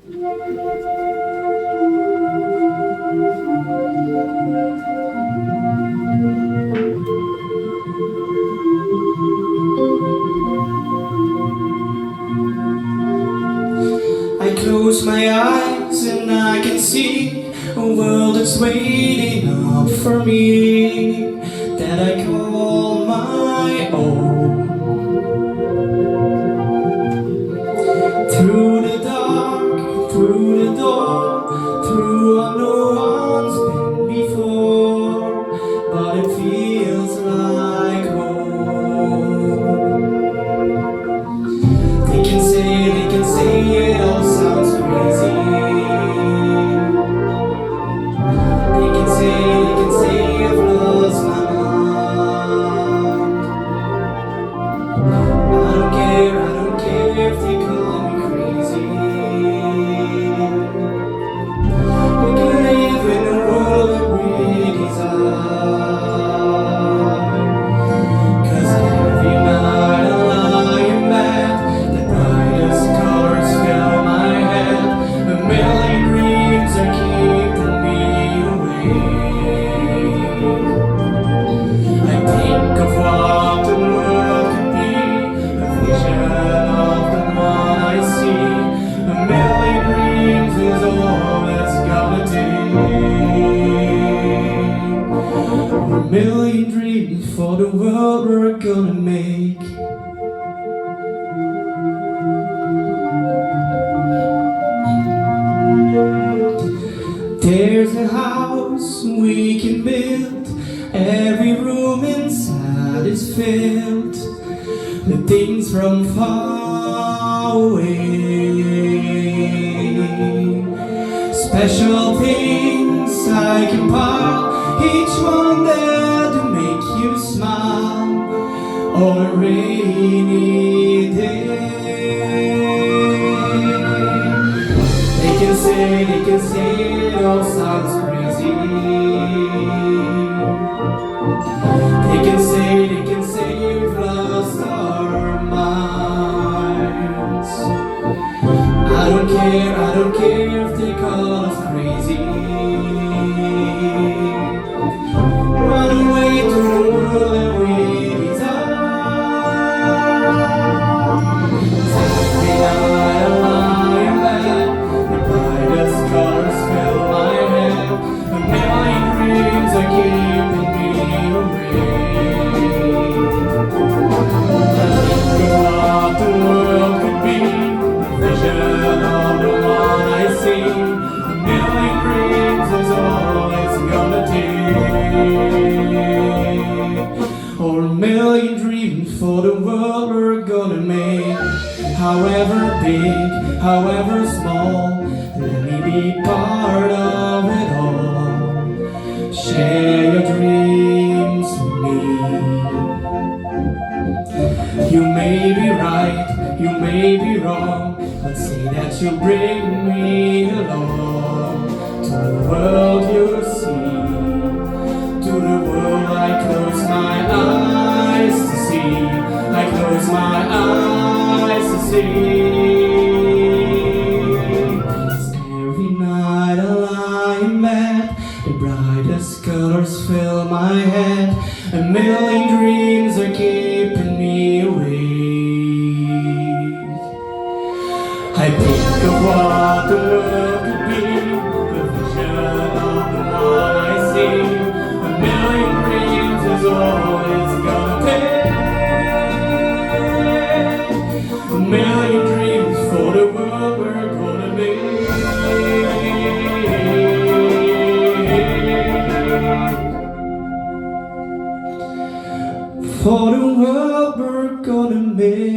I close my eyes and I can see a world that's waiting up for me, that I call my own. Through the dark, through the door, through what no one's been before, but it feels like home. They can say it all sounds crazy. They can say I've lost my mind. I don't care if they call me crazy. We can live in a world that we desire. 'Cause every night I lie in bed, the brightest colors fill my head. A million dreams are keeping me awake. I think of what the world could be, a vision of the one I see. A million dreams is all it's gonna take. A million dreams for the world we're gonna make. There's a house we can build, every room inside is filled with things from far away. Special things I can pile, each one there to make you smile on a rainy day. They can say it all sounds crazy. They can say we've lost our minds. I don't care if they call us crazy. Run away to the world that we desire. Every night I lie in bed, the brightest colors fill my head. A million dreams are keeping me awake. I think of what the world could be, a vision of the one I see. A million dreams is all it's gonna take. Or a million dreams for the world we're gonna make. However big, however small, let me be part of it all. Share your dreams with me. You may be right, you may be wrong, but say that you'll bring me along to the world you'll see, to the world I close my eyes to see. I close my eyes to see. Every night I lie in bed, the brightest colors fill my head. A million dreams are keeping me awake. I think of what the world could be, the vision of the one I see. A million dreams is all it's gonna take. A million dreams for the world we're gonna make. For the world we're gonna make.